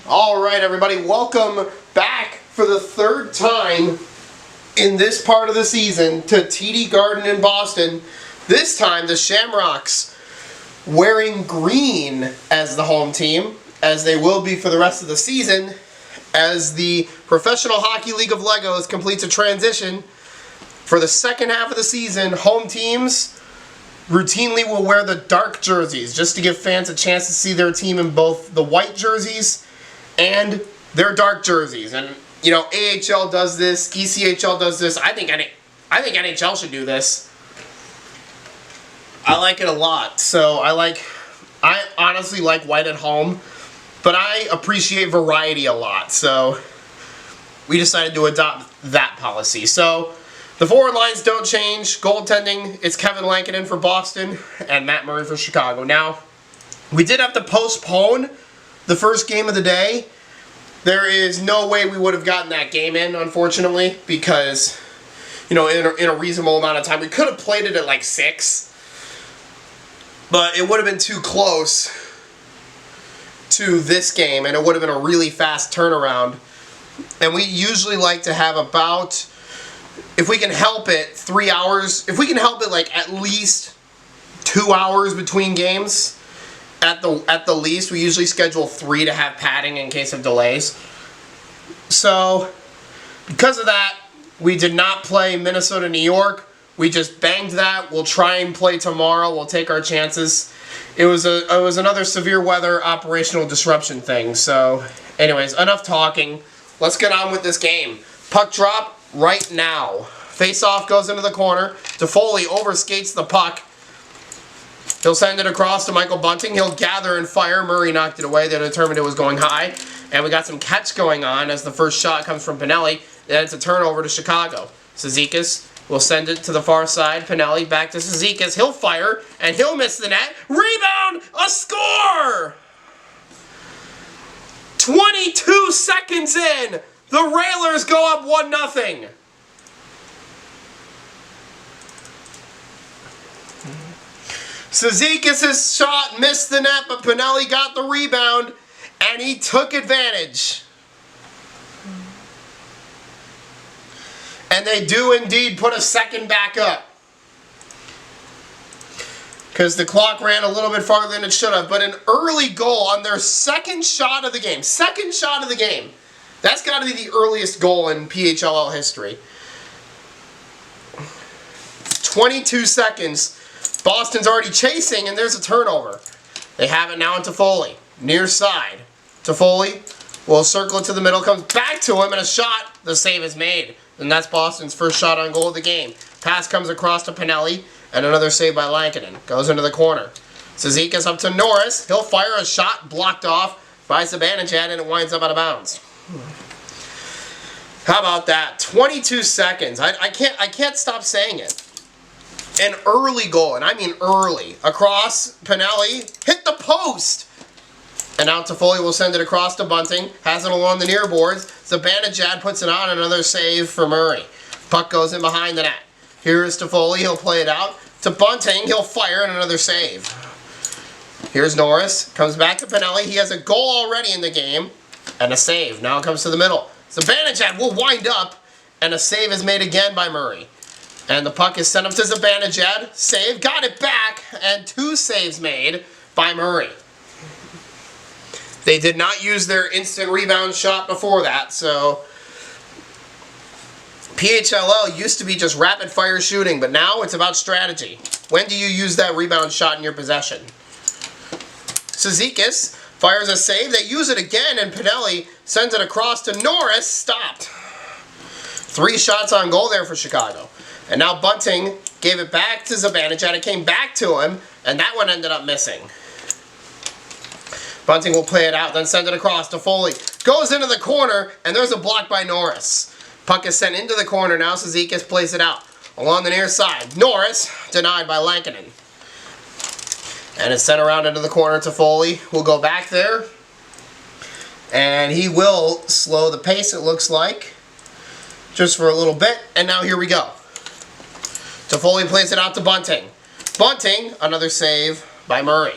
All right, everybody, welcome back for the third time in this part of the season to TD Garden in Boston. This time, the Shamrocks wearing green as the home team, as they will be for the rest of the season, as the Professional Hockey League of Legos completes a transition. For the second half of the season, home teams routinely will wear the dark jerseys just to give fans a chance to see their team in both the white jerseys and their dark jerseys. And, you know, AHL does this, ECHL does this. I think NHL should do this. I like it a lot. So I honestly like white at home, but I appreciate variety a lot. So we decided to adopt that policy. So the forward lines don't change. Goaltending, it's Kevin Lankinen for Boston and Matt Murray for Chicago. Now, we did have to postpone the first game of the day. There is no way we would have gotten that game in, unfortunately, because, you know, in a reasonable amount of time. We could have played it at like 6, but it would have been too close to this game, and it would have been a really fast turnaround. And we usually like to have about, if we can help it, 3 hours. If we can help it, like at least 2 hours between games. At the least, we usually schedule 3 to have padding in case of delays. So, because of that, we did not play Minnesota, New York. We just banged that. We'll try and play tomorrow. We'll take our chances. It was another severe weather operational disruption thing. So, anyways, enough talking. Let's get on with this game. Puck drop right now. Face-off goes into the corner. Toffoli overskates the puck. He'll send it across to Michael Bunting. He'll gather and fire. Murray knocked it away. They determined it was going high. And we got some catch going on as the first shot comes from Pinelli. Then it's a turnover to Chicago. Cizikas will send it to the far side. Pinelli back to Cizikas. He'll fire, and he'll miss the net. Rebound! A score! 22 seconds in! The Railers go up 1-0. Cizikas' shot missed the net, but Pinelli got the rebound, and he took advantage. And they do indeed put a second back up, because the clock ran a little bit farther than it should have. But an early goal on their second shot of the game. Second shot of the game. That's got to be the earliest goal in PHLL history. 22 seconds. Boston's already chasing, and there's a turnover. They have it now on Toffoli. Near side. Toffoli will circle it to the middle, comes back to him, and a shot. The save is made. And that's Boston's first shot on goal of the game. Pass comes across to Pinelli, and another save by Lankinen. Goes into the corner. Cizikas up to Norris. He'll fire a shot, blocked off by Zibanejad, and it winds up out of bounds. How about that? 22 seconds. I can't stop saying it. An early goal, and I mean early. Across, Pinelli hit the post. And now Toffoli will send it across to Bunting. Has it along the near boards. Zibanejad puts it on, another save for Murray. Puck goes in behind the net. Here is Toffoli, he'll play it out. To Bunting, he'll fire, and another save. Here's Norris, comes back to Pinelli. He has a goal already in the game, and a save. Now it comes to the middle. Zibanejad will wind up, and a save is made again by Murray. And the puck is sent up to Zibanejad. Save, got it back, and 2 saves made by Murray. They did not use their instant rebound shot before that, so PHLL used to be just rapid fire shooting, but now it's about strategy. When do you use that rebound shot in your possession? Cizikas fires a save. They use it again, and Pinelli sends it across to Norris. Stopped. 3 shots on goal there for Chicago. And now Bunting gave it back to Zibanejad. It came back to him, and that one ended up missing. Bunting will play it out, then send it across to Foley. Goes into the corner, and there's a block by Norris. Puck is sent into the corner. Now Cizikas plays it out along the near side. Norris denied by Lankinen. And it's sent around into the corner to Foley. We'll go back there. And he will slow the pace, it looks like, just for a little bit. And now here we go. Toffoli plays it out to Bunting. Bunting, another save by Murray.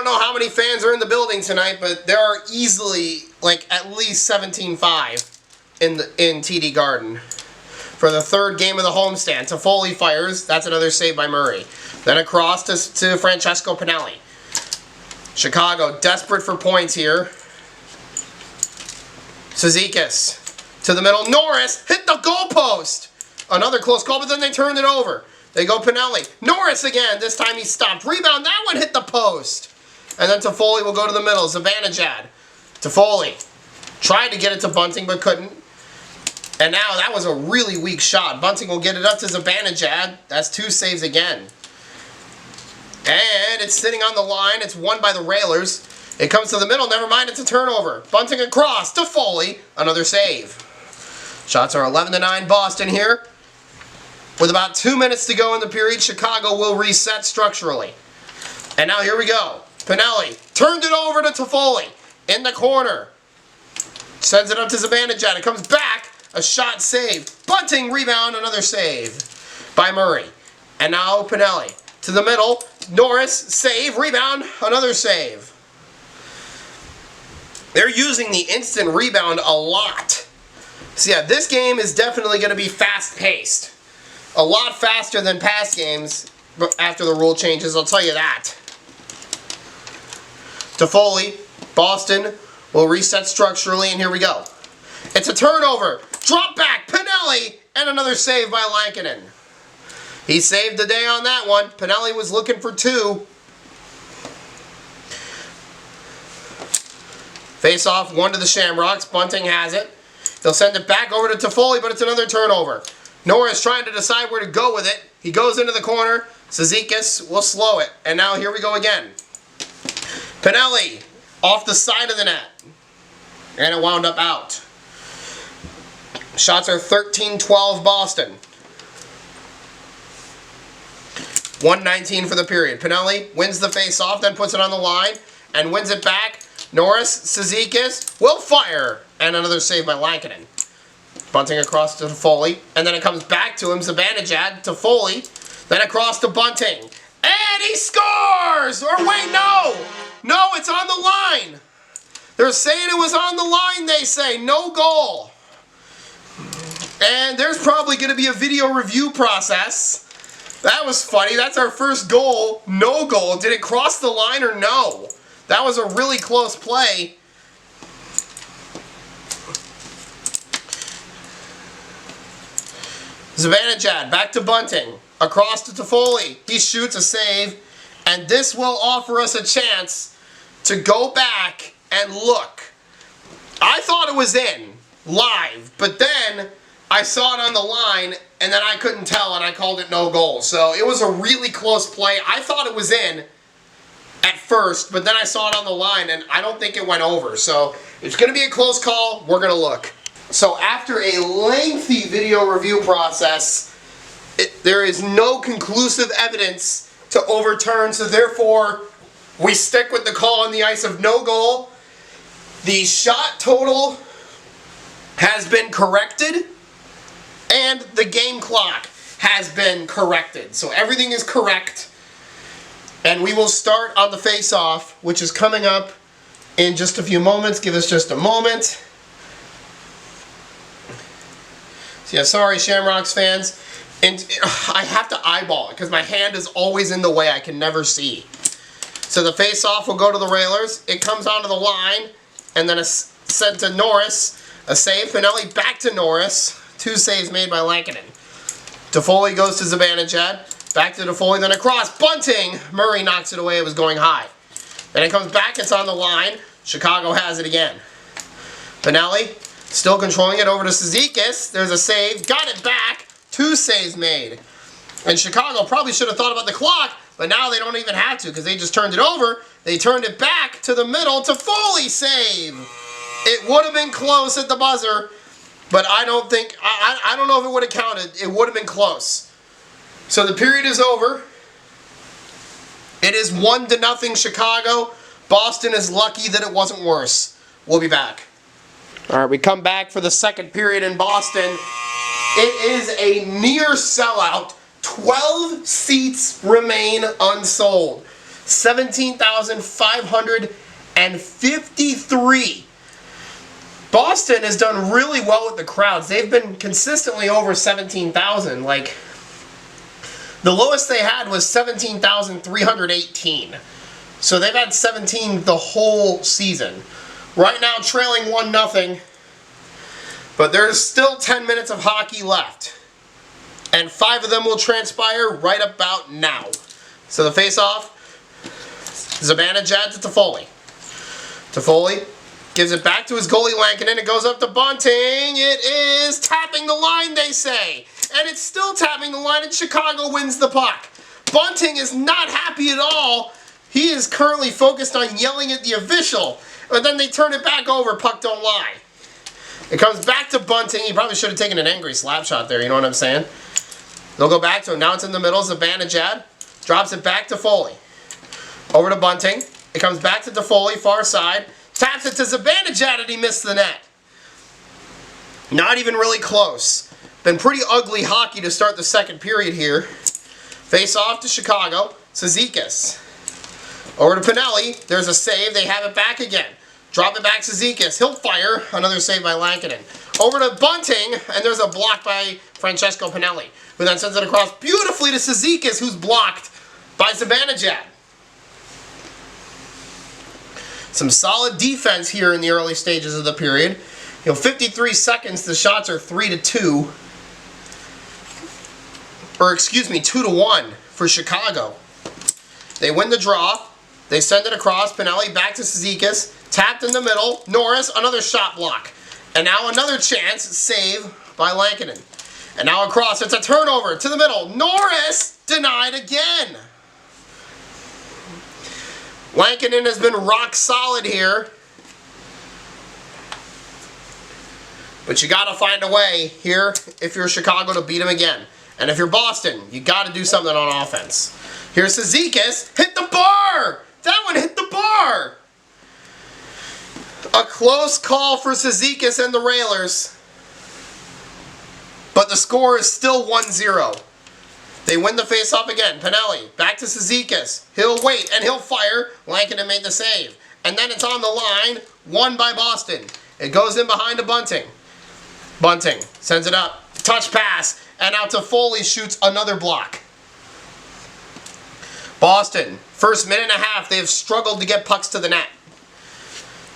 don't know how many fans are in the building tonight, but there are easily like at least 17,500 in TD Garden. For the third game of the homestand, Toffoli fires. That's another save by Murray. Then across to Francesco Pinelli. Chicago desperate for points here. Cizikas to the middle. Norris hit the goalpost. Another close call, but then they turned it over. They go Pinelli. Norris again. This time he stopped. Rebound. That one hit the post. And then Toffoli will go to the middle. Zibanejad. Toffoli tried to get it to Bunting, but couldn't. And now that was a really weak shot. Bunting will get it up to Zibanejad. That's 2 saves again. And it's sitting on the line. It's won by the Railers. It comes to the middle. Never mind, it's a turnover. Bunting across to Foley. Another save. Shots are 11-9 Boston here. With about 2 minutes to go in the period, Chicago will reset structurally. And now here we go. Pinelli turned it over to Toffoli. In the corner. Sends it up to Zibanejad. It comes back. A shot saved. Bunting rebound. Another save by Murray. And now Pinelli to the middle. Norris save. Rebound. Another save. They're using the instant rebound a lot. So yeah, this game is definitely going to be fast-paced. A lot faster than past games after the rule changes, I'll tell you that. Toffoli, Boston will reset structurally, and here we go. It's a turnover. Drop back, Pinelli, and another save by Lankinen. He saved the day on that one. Pinelli was looking for 2. Face off, 1 to the Shamrocks. Bunting has it. They'll send it back over to Toffoli, but it's another turnover. Norris trying to decide where to go with it. He goes into the corner. Cizikas will slow it. And now here we go again. Pinelli off the side of the net. And it wound up out. Shots are 13-12 Boston. 1:19 for the period. Pinelli wins the face-off, then puts it on the line and wins it back. Norris, Cizikas will fire. And another save by Lankinen. Bunting across to Foley. And then it comes back to him. Zibanejad to Foley. Then across to Bunting. And he scores! Or wait, no! No, it's on the line. They're saying it was on the line, they say. No goal. And there's probably going to be a video review process. That was funny. That's our first goal. No goal. Did it cross the line or no? That was a really close play. Zibanejad back to Bunting. Across to Toffoli. He shoots a save. And this will offer us a chance to go back and look. I thought it was in live, but then I saw it on the line and then I couldn't tell and I called it no goal. So it was a really close play. I thought it was in at first, but then I saw it on the line and I don't think it went over. So it's going to be a close call. We're going to look. So after a lengthy video review process, there is no conclusive evidence to overturn, so therefore we stick with the call on the ice of no goal. The shot total has been corrected and the game clock has been corrected. So everything is correct, and we will start on the face-off, which is coming up in just a few moments. Give us just a moment. So yeah, sorry Shamrocks fans. And I have to eyeball it because my hand is always in the way. I can never see. So the face-off will go to the Railers. It comes onto the line and then it's sent to Norris. A save. Pinelli back to Norris. 2 saves made by Lankinen. Toffoli goes to Zibanejad. Back to Toffoli, then across. Bunting! Murray knocks it away. It was going high. Then it comes back. It's on the line. Chicago has it again. Pinelli still controlling it over to Cizikas. There's a save. Got it back. 2 saves made. And Chicago probably should have thought about the clock, but now they don't even have to because they just turned it over. They turned it back to the middle to Foley save. It would have been close at the buzzer, but I don't think, I don't know if it would have counted. It would have been close. So the period is over. It is 1-0 Chicago. Boston is lucky that it wasn't worse. We'll be back. All right, we come back for the second period in Boston. It is a near sellout. 12 seats remain unsold. 17,553. Boston has done really well with the crowds. They've been consistently over 17,000. Like, the lowest they had was 17,318. So they've had 17 the whole season. Right now, trailing 1-0. But there's still 10 minutes of hockey left. And 5 of them will transpire right about now. So the face-off, Zibanejad to Toffoli. Toffoli gives it back to his goalie Lankinen. It goes up to Bunting. It is tapping the line, they say. And it's still tapping the line, and Chicago wins the puck. Bunting is not happy at all. He is currently focused on yelling at the official. But then they turn it back over. Puck don't lie. It comes back to Bunting. He probably should have taken an angry slap shot there. You know what I'm saying? They'll go back to him. Now it's in the middle. Zibanejad drops it back to Foley. Over to Bunting. It comes back to Toffoli, far side. Taps it to Zibanejad, and he missed the net. Not even really close. Been pretty ugly hockey to start the second period here. Face off to Chicago. Cizikas. Over to Pinelli. There's a save. They have it back again. Drop it back to Cizikas. He'll fire. Another save by Lankinen. Over to Bunting, and there's a block by Francesco Pinelli, who then sends it across beautifully to Cizikas, who's blocked by Zibanejad. Some solid defense here in the early stages of the period. 53 seconds, the shots are 3-2. Or excuse me, 2-1 for Chicago. They win the draw. They send it across. Pinelli back to Cizikas. Tapped in the middle. Norris, another shot block. And now another chance, save by Lankinen. And now across, it's a turnover to the middle. Norris denied again. Lankinen has been rock solid here. But you got to find a way here if you're Chicago to beat him again. And if you're Boston, you got to do something on offense. Here's Cizikas. Hit the bar! That one hit the bar! A close call for Cizikas and the Railers. But the score is still 1-0. They win the face-off again. Pinelli, back to Cizikas. He'll wait, and he'll fire. Lankinen made the save. And then it's on the line, won by Boston. It goes in behind to Bunting. Bunting sends it up. Touch pass, and out to Foley, shoots another block. Boston, first minute and a half, they have struggled to get pucks to the net.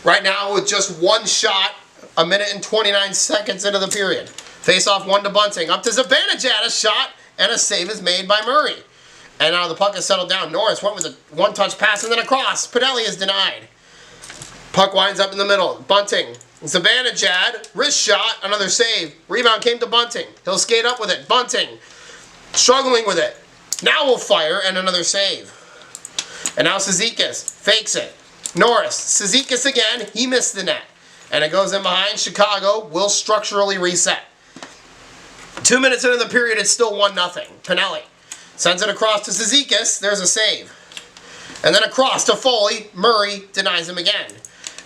Right now, with just one shot, a minute and 29 seconds into the period. Face-off, one to Bunting. Up to Zibanejad, a shot, and a save is made by Murray. And now the puck is settled down. Norris went with a one-touch pass and then across. Pinelli is denied. Puck winds up in the middle. Bunting. Zibanejad, wrist shot, another save. Rebound came to Bunting. He'll skate up with it. Bunting, struggling with it. Now will fire, and another save. And now Cizikas fakes it. Norris, Cizikas again. He missed the net. And it goes in behind. Chicago will structurally reset. 2 minutes into the period, it's still 1-0. Pinelli sends it across to Cizikas. There's a save. And then across to Foley. Murray denies him again.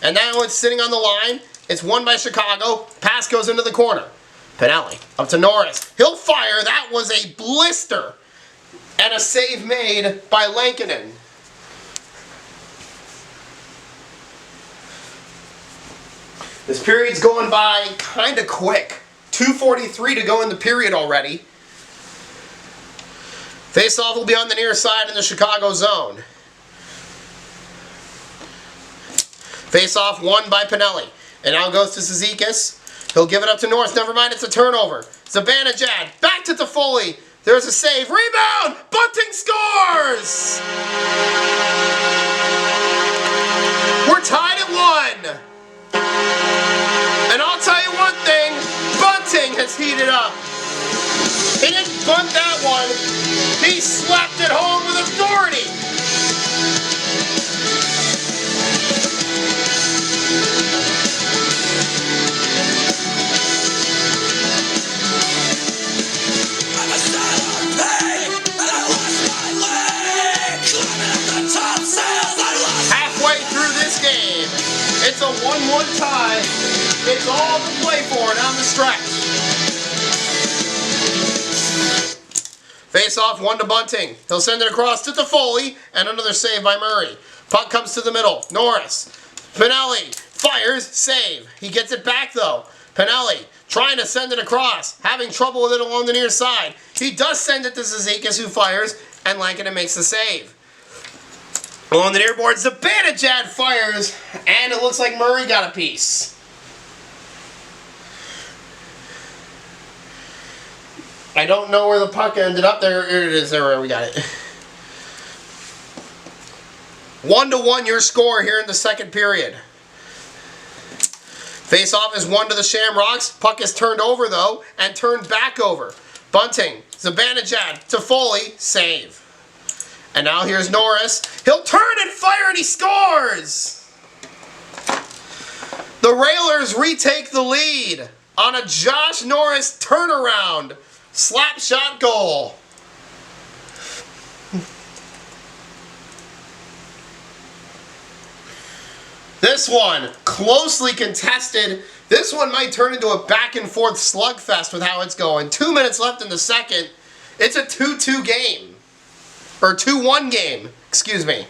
And now it's sitting on the line. It's won by Chicago. Pass goes into the corner. Pinelli up to Norris. He'll fire. That was a blister. And a save made by Lankinen. This period's going by kind of quick. 2:43 to go in the period already. Face-off will be on the near side in the Chicago zone. Face-off won by Pinelli. And now goes to Cizikas. He'll give it up to Norris. Never mind, it's a turnover. Zibanejad back to Toffoli. There's a save. Rebound! Bunting scores! We're tied at 1. And I'll tell you one thing, Bunting has heated up. He didn't bunt that one. He slapped it home with authority. Halfway through this game, it's a 1-1 tie. It's all to play for down the stretch. Face off, 1 to Bunting. He'll send it across to Toffoli, and another save by Murray. Puck comes to the middle. Norris. Pinelli fires, save. He gets it back though. Pinelli trying to send it across, having trouble with it along the near side. He does send it to Zizekas, who fires, and Lankinen makes the save. Along the near boards, Zibanejad fires, and it looks like Murray got a piece. I don't know where the puck ended up. There it is. There we got it. 1-1 your score here in the second period. Face-off is 1 to the Shamrocks. Puck is turned over, though, and turned back over. Bunting, Zibanejad, Toffoli, save. And now here's Norris. He'll turn and fire, and he scores! The Railers retake the lead on a Josh Norris turnaround slap shot goal. This one, closely contested. This one might turn into a back-and-forth slugfest with how it's going. 2 minutes left in the second. It's a 2-2 game. Or 2-1 game, excuse me.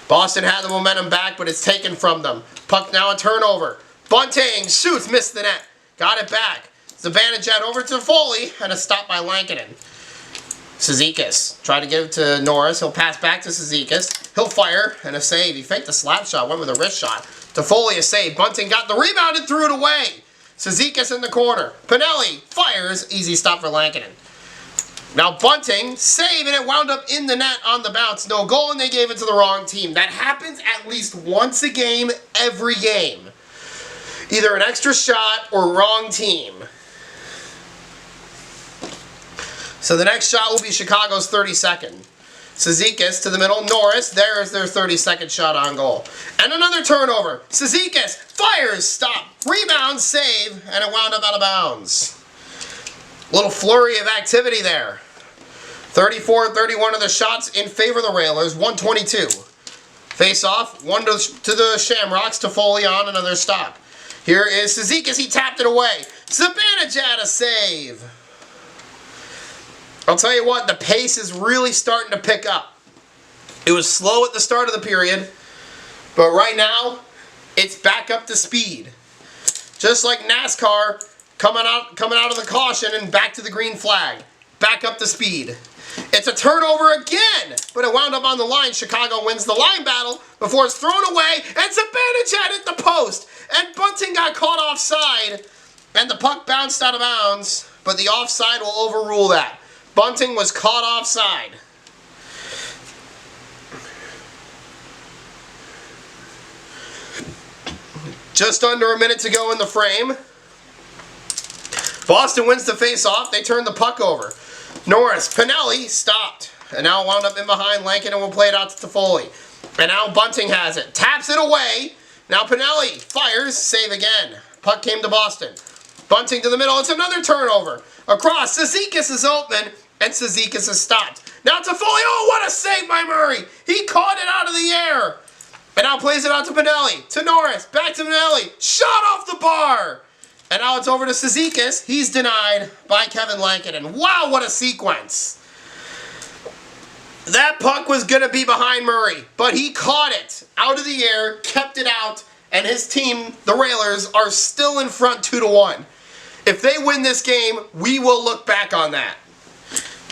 Boston had the momentum back, but it's taken from them. Puck now a turnover. Bunting shoots, missed the net. Got it back. Zibanejad over to Foley, and a stop by Lankinen. Zizekas tried to give it to Norris. He'll pass back to Zizekas. He'll fire, and a save. He faked the slap shot, went with a wrist shot. Toffoli a save. Bunting got the rebound and threw it away. Zizekas in the corner. Pinelli fires. Easy stop for Lankinen. Now Bunting, save, and it wound up in the net on the bounce. No goal, and they gave it to the wrong team. That happens at least once a game, every game. Either an extra shot or wrong team. So the next shot will be Chicago's 32nd. Zizekas to the middle. Norris, there is their 32nd shot on goal. And another turnover. Zizekas fires, stop, rebound, save, and it wound up out of bounds. Little flurry of activity there. 34-31 of the shots in favor of the Railers. 122. Face off. 1 to the Shamrocks. Toffoli on another stop. Here is Zizekas. He tapped it away. Zibanejad a save. I'll tell you what, the pace is really starting to pick up. It was slow at the start of the period, but right now, it's back up to speed. Just like NASCAR coming out of the caution and back to the green flag. Back up to speed. It's a turnover again, but it wound up on the line. Chicago wins the line battle before it's thrown away, and Zibanejad hit the post, and Bunting got caught offside, and the puck bounced out of bounds, but the offside will overrule that. Bunting was caught offside. Just under a minute to go in the frame. Boston wins the face-off. They turn the puck over. Norris, Pinelli, stopped. And now wound up in behind Lankinen and will play it out to Toffoli. And now Bunting has it. Taps it away. Now Pinelli fires. Save again. Puck came to Boston. Bunting to the middle. It's another turnover. Across. Zizekas is open. And Zizekas is stopped. Now Toffoli. Oh, what a save by Murray. He caught it out of the air. And now plays it out to Pinelli. To Norris. Back to Pinelli. Shot off the bar. And now it's over to Zizekas. He's denied by Kevin Lankinen. Wow, what a sequence. That puck was going to be behind Murray, but he caught it out of the air, kept it out, and his team, the Railers, are still in front 2-1. If they win this game, we will look back on that.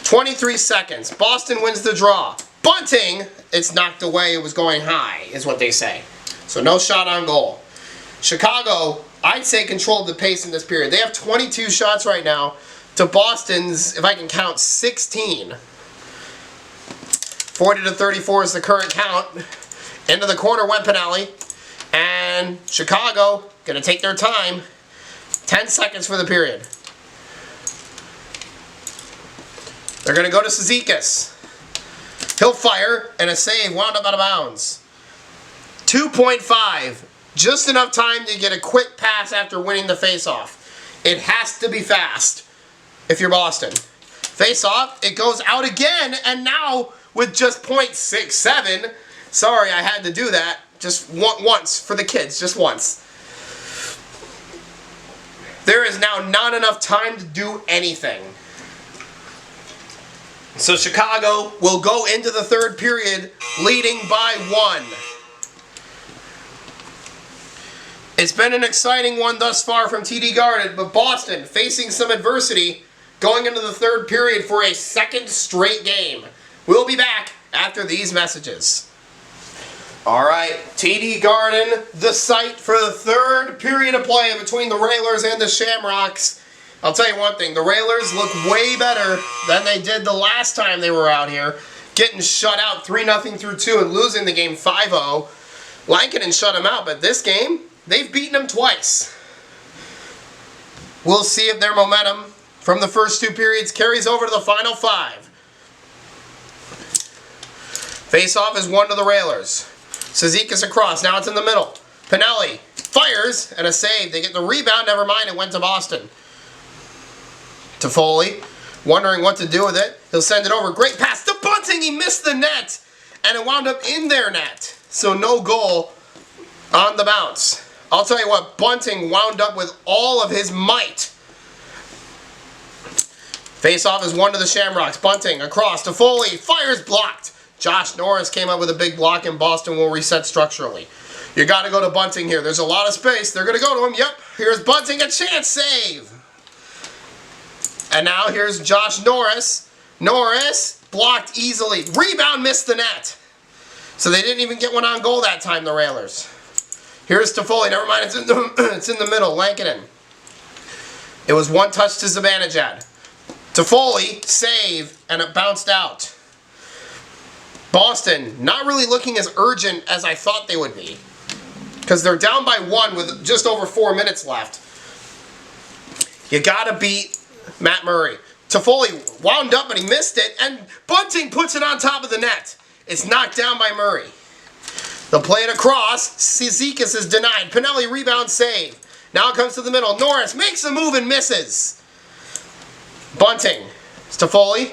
23 seconds. Boston wins the draw. Bunting, it's knocked away. It was going high, is what they say. So no shot on goal. Chicago, I'd say, controlled the pace in this period. They have 22 shots right now to Boston's, if I can count, 16. 40-34 is the current count. Into the corner went Pinelli. And Chicago going to take their time. 10 seconds for the period. They're going to go to Zizekas. He'll fire, and a save wound up out of bounds. 2.5. Just enough time to get a quick pass after winning the face-off. It has to be fast if you're Boston. Face-off, it goes out again, and now with just .67. Sorry, I had to do that. Just once for the kids, just once. There is now not enough time to do anything. So Chicago will go into the third period leading by 1. It's been an exciting one thus far from TD Garden, but Boston facing some adversity going into the third period for a second straight game. We'll be back after these messages. Alright, TD Garden, the site for the third period of play between the Railers and the Shamrocks. I'll tell you one thing, the Railers look way better than they did the last time they were out here, getting shut out 3-0 through 2 and losing the game 5-0. Lankinen shut them out, but this game, they've beaten them twice. We'll see if their momentum from the first 2 periods carries over to the final 5. Face-off is 1 to the Railers. Cizikas across, now it's in the middle. Pinelli fires, and a save. They get the rebound, never mind, it went to Boston. Toffoli, wondering what to do with it. He'll send it over. Great pass to Bunting. He missed the net. And it wound up in their net. So no goal on the bounce. I'll tell you what, Bunting wound up with all of his might. Face-off is 1 to the Shamrocks. Bunting across. Toffoli fires, blocked. Josh Norris came up with a big block, and Boston will reset structurally. You got to go to Bunting here. There's a lot of space. They're going to go to him. Yep, here's Bunting. A chance save. And now here's Josh Norris. Norris blocked easily. Rebound, missed the net. So they didn't even get one on goal that time, the Railers. Here's Toffoli. Never mind, it's in the middle. Lankinen. It was 1 touch to Zibanejad. Toffoli, save, and it bounced out. Boston, not really looking as urgent as I thought they would be. Because they're down by 1 with just over 4 minutes left. You got to beat Matt Murray. Toffoli wound up and he missed it, and Bunting puts it on top of the net. It's knocked down by Murray. They'll play it across. Cizikas is denied. Pinelli rebound save. Now it comes to the middle. Norris makes a move and misses. Bunting. Toffoli.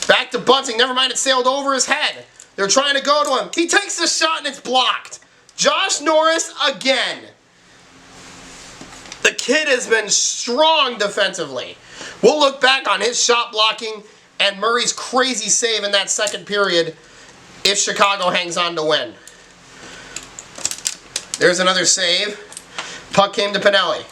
Back to Bunting. Never mind, it sailed over his head. They're trying to go to him. He takes the shot and it's blocked. Josh Norris again. The kid has been strong defensively. We'll look back on his shot blocking and Murray's crazy save in that second period if Chicago hangs on to win. There's another save. Puck came to Pinelli.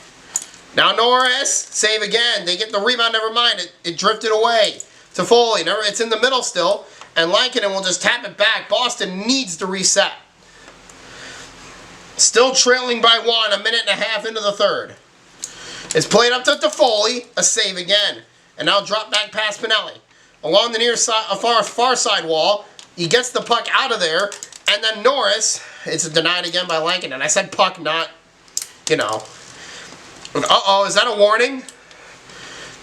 Now Norris, save again. They get the rebound, never mind. It drifted away. Toffoli, it's in the middle still. And Lankinen will just tap it back. Boston needs to reset. Still trailing by 1, 1.5 minutes into the third. It's played up to Toffoli, a save again. And now drop back past Pinelli. Along the near side, far side wall, he gets the puck out of there. And then Norris, it's denied again by Lankinen. I said puck, not, you know. Uh-oh, is that a warning?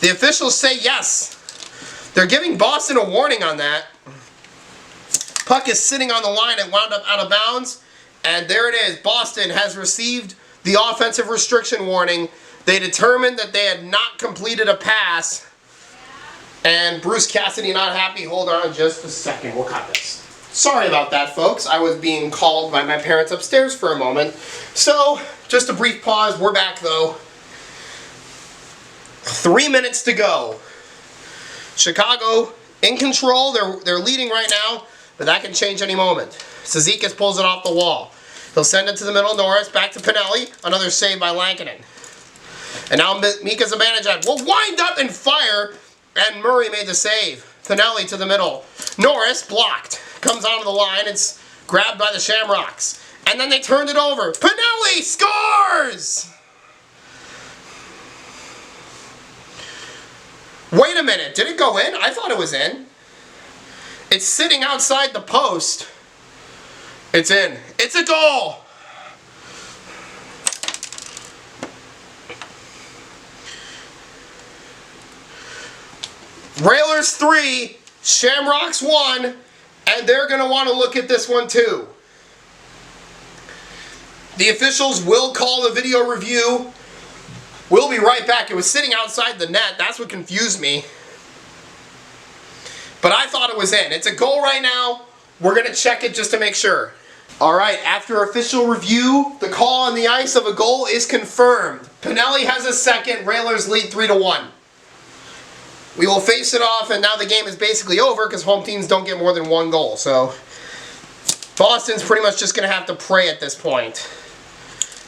The officials say yes. They're giving Boston a warning on that. Puck is sitting on the line and wound up out of bounds. And there it is. Boston has received the offensive restriction warning. They determined that they had not completed a pass. And Bruce Cassidy not happy. Hold on just a second. We'll cut this. Sorry about that, folks. I was being called by my parents upstairs for a moment. So, just a brief pause. We're back, though. 3 minutes to go. Chicago in control. They're leading right now, but that can change any moment. Cizikas pulls it off the wall. He'll send it to the middle. Norris back to Pinelli. Another save by Lankinen. And now Mika Zibanejad will wind up and fire, and Murray made the save. Pinelli to the middle. Norris blocked. Comes onto the line. It's grabbed by the Shamrocks. And then they turned it over. Pinelli scores! Wait a minute. Did it go in? I thought it was in. It's sitting outside the post. It's in. It's a goal! Railers 3, Shamrocks 1, and they're going to want to look at this one too. The officials will call the video review. We'll be right back. It was sitting outside the net. That's what confused me. But I thought it was in. It's a goal right now. We're going to check it just to make sure. Alright, after official review, the call on the ice of a goal is confirmed. Pinelli has a second, Railers lead 3-1. We will face it off, and now the game is basically over because home teams don't get more than one goal. So, Boston's pretty much just going to have to pray at this point.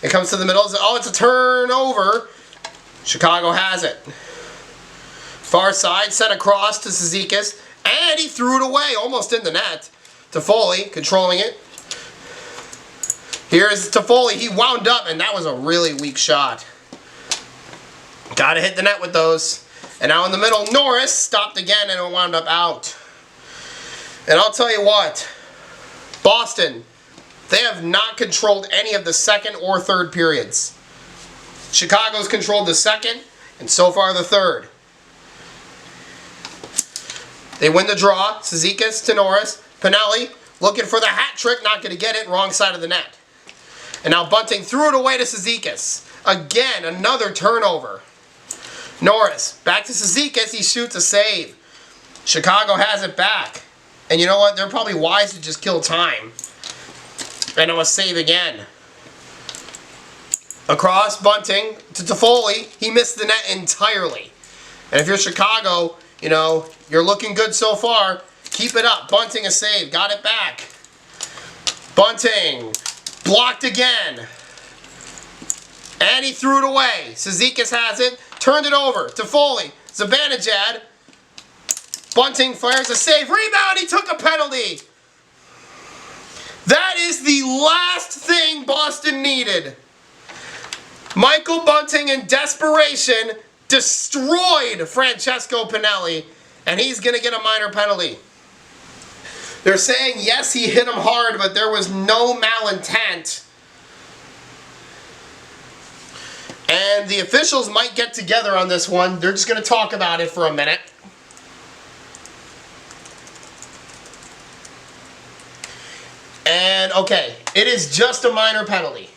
It comes to the middle. Oh, it's a turnover. Chicago has it. Far side, sent across to Cizikas, and he threw it away, almost in the net. Toffoli controlling it. Here's Toffoli. He wound up, and that was a really weak shot. Got to hit the net with those. And now in the middle, Norris stopped again, and it wound up out. And I'll tell you what, Boston, they have not controlled any of the second or third periods. Chicago's controlled the second, and so far the third. They win the draw. Cizikas to Norris. Pinelli looking for the hat trick, not going to get it. Wrong side of the net. And now Bunting threw it away to Cizikas. Again, another turnover. Norris back to Cizikas. He shoots a save. Chicago has it back. And you know what? They're probably wise to just kill time. And a save again. Across, Bunting to Toffoli. He missed the net entirely. And if you're Chicago, you know, you're looking good so far. Keep it up. Bunting a save. Got it back. Bunting. Blocked again. And he threw it away. Cizikas has it. Turned it over. Toffoli. Zibanejad. Bunting fires a save. Rebound. He took a penalty. That is the last thing Boston needed. Michael Bunting in desperation destroyed Francesco Pinelli, and he's going to get a minor penalty. They're saying, yes, he hit him hard, but there was no malintent. And the officials might get together on this one. They're just going to talk about it for a minute. And, okay, it is just a minor penalty.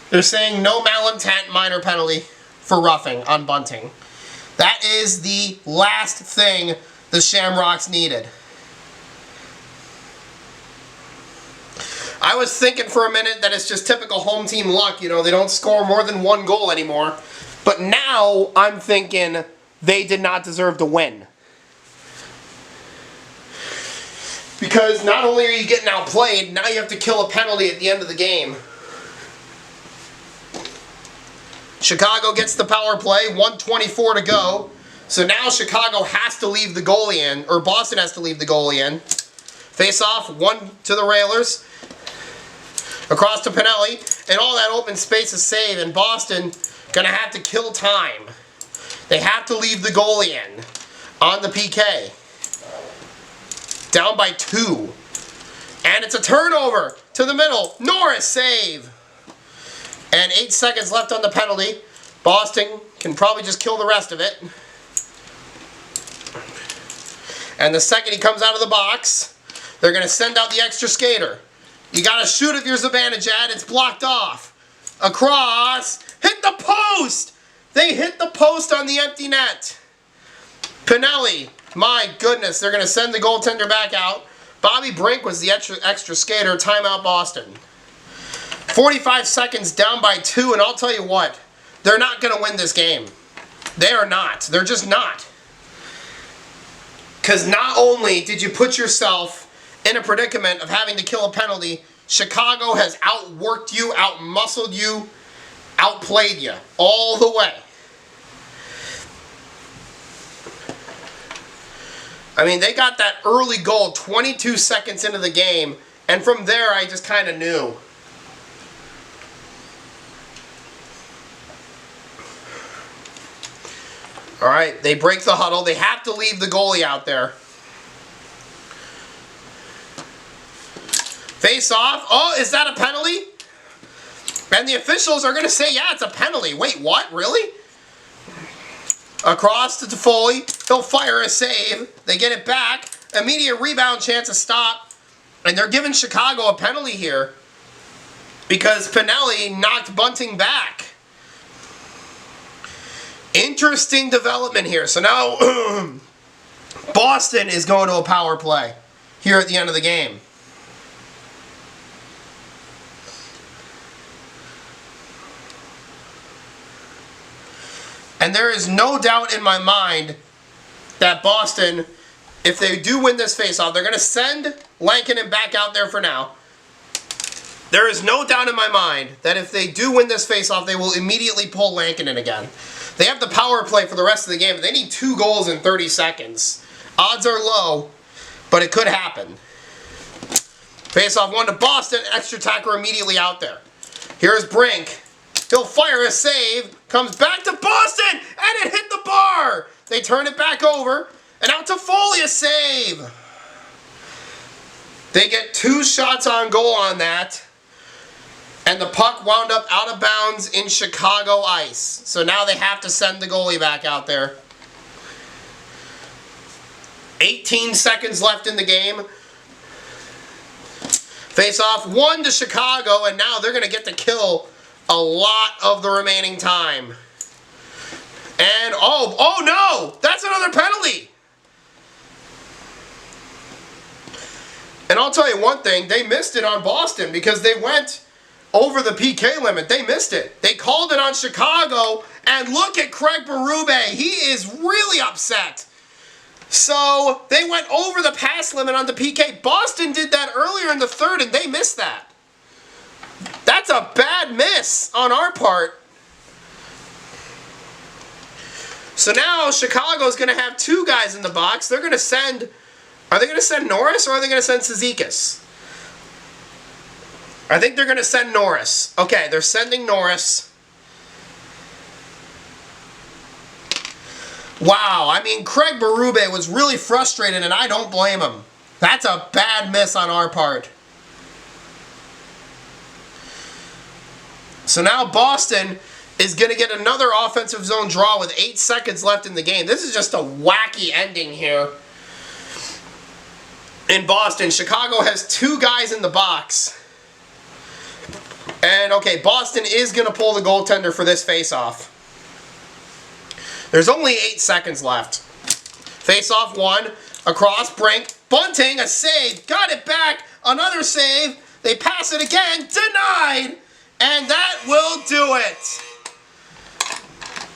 They're saying no malintent, minor penalty for roughing on Bunting. That is the last thing the Shamrocks needed. I was thinking for a minute that it's just typical home team luck. You know, they don't score more than one goal anymore. But now I'm thinking they did not deserve to win. Because not only are you getting outplayed, now you have to kill a penalty at the end of the game. Chicago gets the power play, 1:24 to go. So now Chicago has to leave the goalie in, or Boston has to leave the goalie in. Face off, one to the Railers. Across to Pinelli, and all that open space is saved, and Boston gonna have to kill time. They have to leave the goalie in on the PK. Down by 2. And it's a turnover to the middle. Norris save. And 8 seconds left on the penalty. Boston can probably just kill the rest of it. And the second he comes out of the box, they're going to send out the extra skater. You got to shoot if you're Zibanejad. It's blocked off. Across. Hit the post! They hit the post on the empty net. Pinelli. My goodness, they're going to send the goaltender back out. Bobby Brink was the extra skater. Timeout Boston. 45 seconds down by 2, and I'll tell you what, they're not going to win this game. They are not. They're just not. Because not only did you put yourself in a predicament of having to kill a penalty, Chicago has outworked you, outmuscled you, outplayed you all the way. I mean, they got that early goal 22 seconds into the game, and from there I just kind of knew. All right, they break the huddle. They have to leave the goalie out there. Face off. Oh, is that a penalty? And the officials are going to say, yeah, it's a penalty. Wait, what? Really? Across to Toffoli. He'll fire a save. They get it back. Immediate rebound chance to stop. And they're giving Chicago a penalty here because Pinelli knocked Bunting back. Interesting development here. So now Boston is going to a power play here at the end of the game. And there is no doubt in my mind that Boston, if they do win this faceoff, they're going to send Lankinen back out there for now. There is no doubt in my mind that if they do win this faceoff, they will immediately pull Lankinen again. They have the power play for the rest of the game. They need 2 goals in 30 seconds. Odds are low, but it could happen. Faceoff 1 to Boston. Extra attacker immediately out there. Here's Brink. He'll fire a save. Comes back to Boston, and it hit the bar. They turn it back over, and out to Foley, a save. They get 2 shots on goal on that. And the puck wound up out of bounds in Chicago ice. So now they have to send the goalie back out there. 18 seconds left in the game. Face-off 1 to Chicago, and now they're going to get to kill a lot of the remaining time. And, oh no! That's another penalty! And I'll tell you one thing, they missed it on Boston because they went over the PK limit. They missed it. They called it on Chicago, and look at Craig Berube. He is really upset. So they went over the pass limit on the PK. Boston did that earlier in the third, and they missed that. That's a bad miss on our part. So now Chicago's going to have 2 guys in the box. They're going to send... Are they going to send Norris, or are they going to send Cizikas? I think they're going to send Norris. Okay, they're sending Norris. Wow, I mean, Craig Berube was really frustrated, and I don't blame him. That's a bad miss on our part. So now Boston is going to get another offensive zone draw with 8 seconds left in the game. This is just a wacky ending here in Boston. Chicago has 2 guys in the box. And, okay, Boston is going to pull the goaltender for this face-off. There's only 8 seconds left. Face-off 1, across, Brink, bunting, a save, got it back, another save, they pass it again, denied, and that will do it.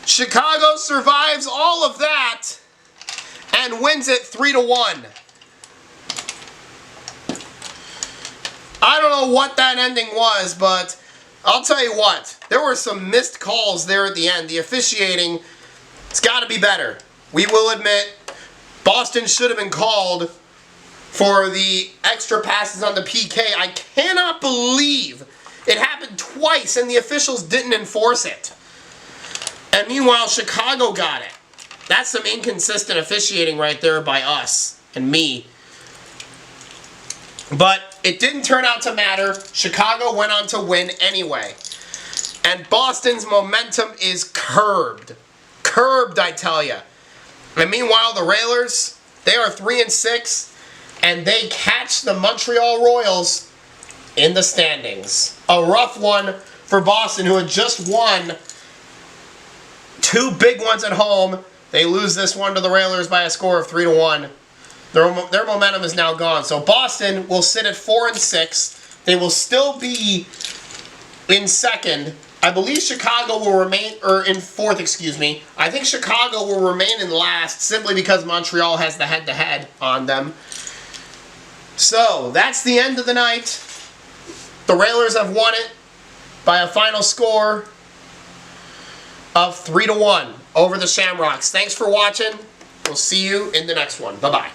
Chicago survives all of that and wins it 3-1. I don't know what that ending was, but I'll tell you what. There were some missed calls there at the end. The officiating, it's got to be better. We will admit, Boston should have been called for the extra passes on the PK. I cannot believe it happened twice and the officials didn't enforce it. And meanwhile, Chicago got it. That's some inconsistent officiating right there by us and me. But it didn't turn out to matter. Chicago went on to win anyway. And Boston's momentum is curbed. Curbed, I tell you. And meanwhile, the Railers, they are 3-6, and they catch the Montreal Royals in the standings. A rough one for Boston, who had just won 2 big ones at home. They lose this one to the Railers by a score of 3-1. Their momentum is now gone. So Boston will sit at 4-6. They will still be in second. I believe Chicago will remain, or in fourth, excuse me. I think Chicago will remain in last simply because Montreal has the head-to-head on them. So that's the end of the night. The Railers have won it by a final score of 3-1 over the Shamrocks. Thanks for watching. We'll see you in the next one. Bye-bye.